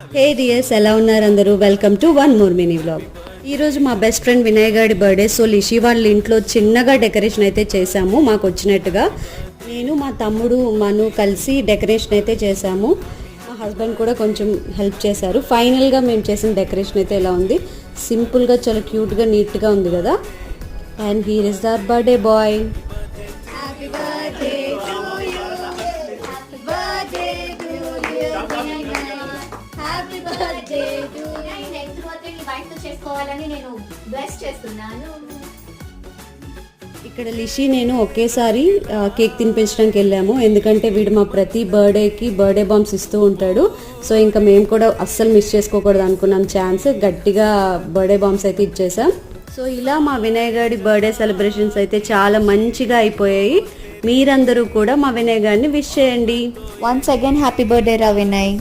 హే dears, ఎలా ఉన్నారు అందరూ? Welcome to one more mini vlog. ఈరోజు మా బెస్ట్ ఫ్రెండ్ వినయ్ గారి బర్త్డే. సో లిషి వాళ్ళ ఇంట్లో చిన్నగా డెకరేషన్ అయితే చేసాము మాకు వచ్చినట్టుగా. నేను మా తమ్ముడు మను కలిసి డెకరేషన్ అయితే చేసాము. మా హస్బెండ్ కూడా కొంచెం హెల్ప్ చేశారు. ఫైనల్గా మేము చేసిన డెకరేషన్ అయితే ఎలా ఉంది, సింపుల్గా చాలా క్యూట్గా నీట్గా ఉంది కదా. And here is our birthday boy. ఇక్కడ లిషి నేను ఒకేసారి కేక్ తినిపించడానికి వెళ్ళాము, ఎందుకంటే వీడు మా ప్రతి బర్త్డేకి బర్త్డే బాంబ్స్ ఇస్తూ ఉంటాడు. సో ఇంకా మేము కూడా అస్సలు మిస్ చేసుకోకూడదు అనుకున్నాం ఛాన్స్. గట్టిగా బర్త్డే బాంబ్స్ అయితే ఇచ్చేసాం. సో ఇలా మా వినయ్ గారి బర్త్డే సెలబ్రేషన్స్ అయితే చాలా మంచిగా అయిపోయాయి. మీరందరూ కూడా మా వినయ్ గారిని విష్ చేయండి. వన్స్ అగైన్ హ్యాపీ బర్త్డే రా వినయ్.